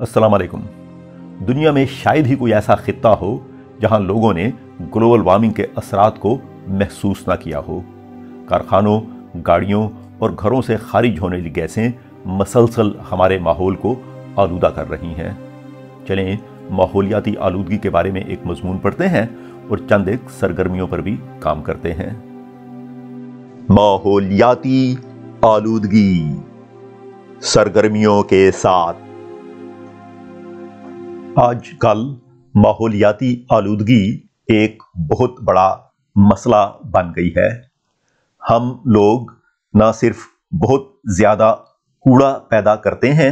अस्सलाम वालेकुम। दुनिया में शायद ही कोई ऐसा खित्ता हो जहां लोगों ने ग्लोबल वार्मिंग के असरात को महसूस ना किया हो। कारखानों, गाड़ियों और घरों से खारिज होने वाली गैसें मसलसल हमारे माहौल को आलूदा कर रही हैं। चलें माहौलियाती आलूदगी के बारे में एक मजमून पढ़ते हैं और चंद एक सरगर्मियों पर भी काम करते हैं। माहौलियाती आलूदगी सरगर्मियों के साथ। आजकल माहौलियाती आलूदगी एक बहुत बड़ा मसला बन गई है। हम लोग न सिर्फ बहुत ज़्यादा कूड़ा पैदा करते हैं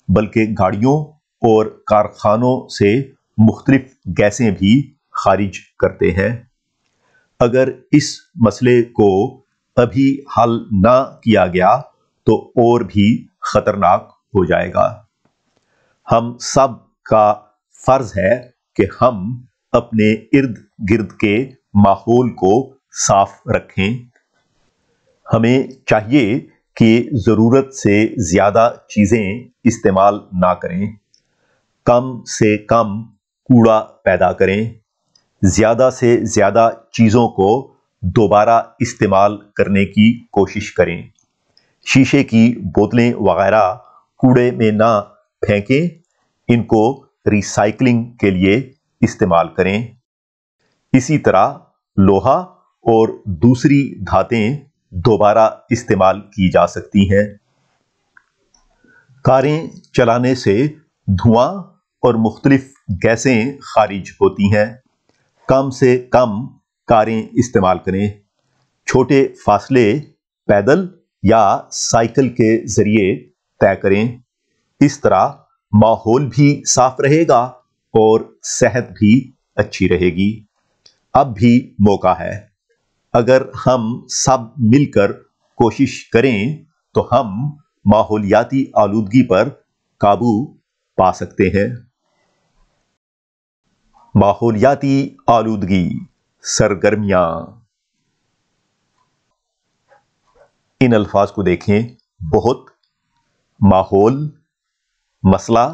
बल्कि गाड़ियों और कारखानों से मुख्तलिफ गैसें भी खारिज करते हैं। अगर इस मसले को अभी हल ना किया गया तो और भी खतरनाक हो जाएगा। हम सब का फर्ज है कि हम अपने इर्द गिर्द के माहौल को साफ रखें। हमें चाहिए कि ज़रूरत से ज़्यादा चीज़ें इस्तेमाल ना करें, कम से कम कूड़ा पैदा करें, ज़्यादा से ज़्यादा चीज़ों को दोबारा इस्तेमाल करने की कोशिश करें। शीशे की बोतलें वगैरह कूड़े में ना फेंकें, इनको रिसाइकलिंग के लिए इस्तेमाल करें। इसी तरह लोहा और दूसरी धातें दोबारा इस्तेमाल की जा सकती हैं। कारें चलाने से धुआं और मुख्तलिफ गैसें खारिज होती हैं। कम से कम कारें इस्तेमाल करें। छोटे फासले पैदल या साइकिल के ज़रिए तय करें। इस तरह माहौल भी साफ रहेगा और सेहत भी अच्छी रहेगी। अब भी मौका है। अगर हम सब मिलकर कोशिश करें तो हम माहौलियाती आलूदगी पर काबू पा सकते हैं। माहौलियाती आलूदगी सरगर्मियां। इन अल्फाज को देखें। बहुत, माहौल, मसला,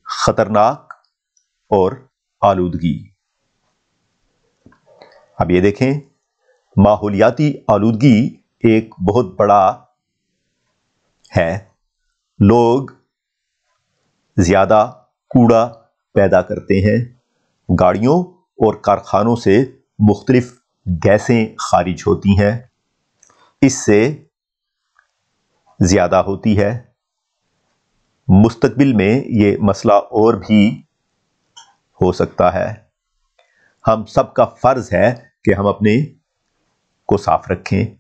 खतरनाक और आलूदगी। अब ये देखें, माहौलियाती आलूदगी एक बहुत बड़ा है। लोग ज़्यादा कूड़ा पैदा करते हैं। गाड़ियों और कारखानों से मुख्तलिफ गैसें खारिज होती हैं। इससे ज़्यादा होती है। मुस्तकबिल में ये मसला और भी हो सकता है। हम सबका फ़र्ज़ है कि हम अपने को साफ रखें।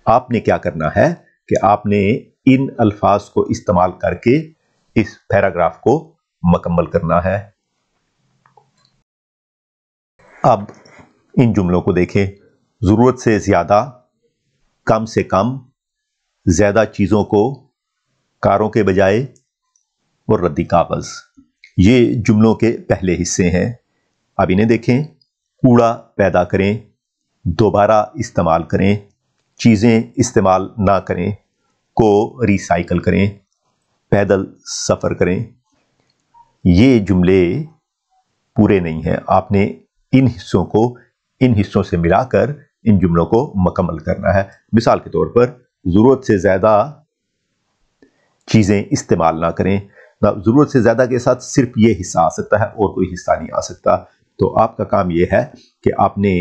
आपने क्या करना है कि आपने इन अल्फाज को इस्तेमाल करके इस पैराग्राफ को मुकम्मल करना है। अब इन जुमलों को देखें। ज़रूरत से ज़्यादा, कम से कम, ज़्यादा चीज़ों को, कारों के बजाय और रद्दी कागज़। ये जुमलों के पहले हिस्से हैं। अब इन्हें देखें। कूड़ा पैदा करें, दोबारा इस्तेमाल करें, चीज़ें इस्तेमाल ना करें, को रिसाइकल करें, पैदल सफ़र करें। ये जुमले पूरे नहीं हैं। आपने इन हिस्सों को इन हिस्सों से मिलाकर इन जुमलों को मुकम्मल करना है। मिसाल के तौर पर, ज़रूरत से ज़्यादा चीज़ें इस्तेमाल ना करें। ज़रूरत से ज़्यादा के साथ सिर्फ ये हिस्सा आ सकता है और कोई हिस्सा नहीं आ सकता। तो आपका काम ये है कि आपने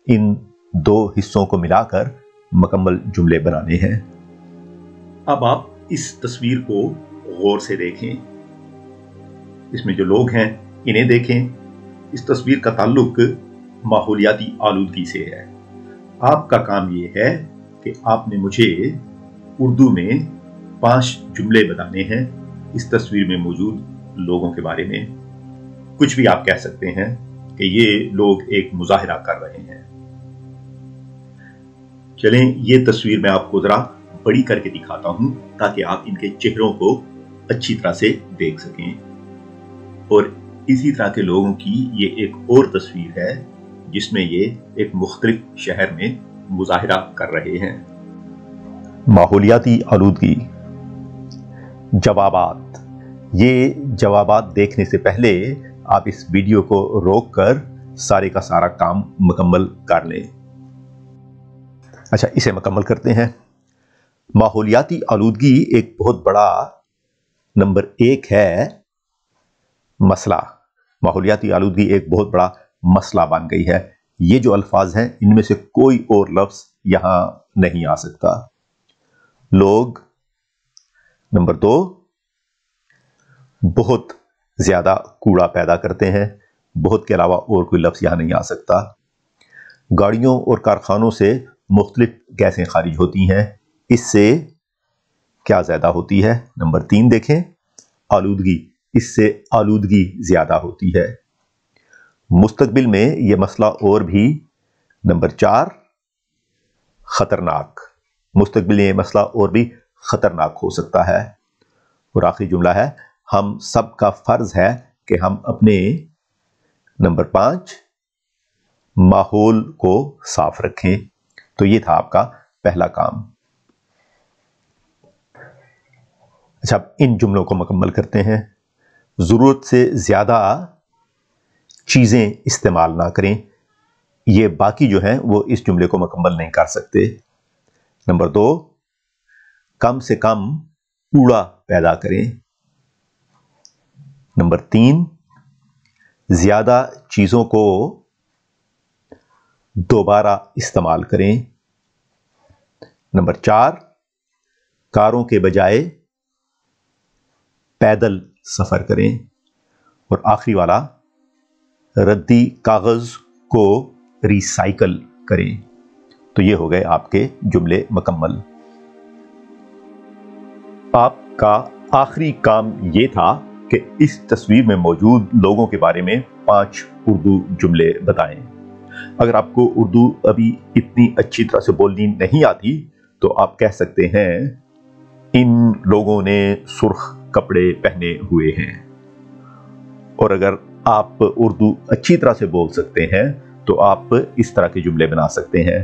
इन दो हिस्सों को मिलाकर मुकम्मल जुमले बनाने हैं। अब आप इस तस्वीर को गौर से देखें। इसमें जो लोग हैं इन्हें देखें। इस तस्वीर का ताल्लुक माहौलियाती आलूदगी से है। आपका काम ये है कि आपने मुझे उर्दू में 5 जुमले बताने हैं इस तस्वीर में मौजूद लोगों के बारे में। कुछ भी आप कह सकते हैं कि ये लोग एक मुजाहिरा कर रहे हैं। चलें ये तस्वीर मैं आपको जरा बड़ी करके दिखाता हूं ताकि आप इनके चेहरों को अच्छी तरह से देख सकें। और इसी तरह के लोगों की ये एक और तस्वीर है जिसमें ये एक मुख्तलिफ शहर में मुजाहिरा कर रहे हैं। माहौलियाती आलूदगी। जवाबात। یہ جوابات دیکھنے سے پہلے آپ اس ویڈیو کو روک کر سارے کا سارا کام مکمل کر لیں۔ اچھا، اسے مکمل کرتے ہیں۔ ماحولیاتی آلودگی ایک بہت بڑا نمبر 1 ہے مسئلہ۔ ماحولیاتی آلودگی ایک بہت بڑا مسئلہ بن گئی ہے۔ یہ جو الفاظ ہیں ان میں سے کوئی اور لفظ یہاں نہیں آ سکتا۔ لوگ، نمبر 2، بہت زیادہ کوڑا پیدا کرتے ہیں۔ بہت کے علاوہ اور کوئی لفظ یہاں نہیں آ سکتا۔ گاڑیوں اور کارخانوں سے مختلف گیسیں خارج ہوتی ہیں، اس سے کیا زیادہ ہوتی ہے؟ نمبر 3 دیکھیں، آلودگی، اس سے آلودگی زیادہ ہوتی ہے۔ مستقبل میں یہ مسئلہ اور بھی، نمبر 4، خطرناک، مستقبل میں یہ مسئلہ اور بھی خطرناک ہو سکتا ہے۔ اور آخری جملہ ہے، ہم سب کا فرض ہے کہ ہم اپنے، نمبر 5، ماحول کو صاف رکھیں۔ تو یہ تھا آپ کا پہلا کام۔ اچھا، ان جملوں کو مکمل کرتے ہیں۔ ضرورت سے زیادہ چیزیں استعمال نہ کریں۔ یہ باقی جو ہیں وہ اس جملے کو مکمل نہیں کر سکتے۔ نمبر 2، کم سے کم کوڑا پیدا کریں۔ نمبر 3، زیادہ چیزوں کو دوبارہ استعمال کریں۔ نمبر 4، کاروں کے بجائے پیدل سفر کریں۔ اور آخری والا، ردی کاغذ کو ری سائیکل کریں۔ تو یہ ہو گئے آپ کے جملے مکمل۔ آپ کا آخری کام یہ تھا کہ اس تصویر میں موجود لوگوں کے بارے میں 5 اردو جملے بتائیں۔ اگر آپ کو اردو ابھی اتنی اچھی طرح سے بولنی نہیں آتی تو آپ کہہ سکتے ہیں، ان لوگوں نے سرخ کپڑے پہنے ہوئے ہیں۔ اور اگر آپ اردو اچھی طرح سے بول سکتے ہیں تو آپ اس طرح کے جملے بنا سکتے ہیں،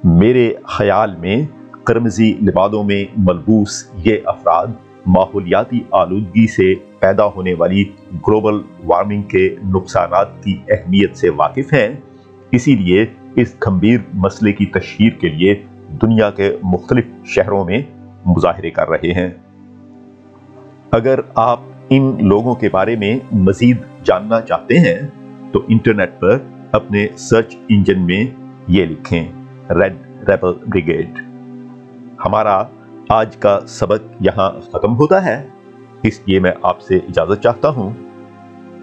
میرے خیال میں قرمزی لبادوں میں ملبوس یہ افراد ماحولیاتی آلودگی سے پیدا ہونے والی گلوبل وارمنگ کے نقصانات کی اہمیت سے واقف ہیں، اسی لیے اس گھمبیر مسئلے کی تشہیر کے لیے دنیا کے مختلف شہروں میں مظاہرے کر رہے ہیں۔ اگر آپ ان لوگوں کے بارے میں مزید جاننا چاہتے ہیں تو انٹرنیٹ پر اپنے سرچ انجن میں یہ لکھیں، ریڈ ریبل بریگیڈ۔ ہمارا آج کا سبق یہاں ختم ہوتا ہے، اس لیے میں آپ سے اجازت چاہتا ہوں۔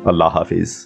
اللہ حافظ۔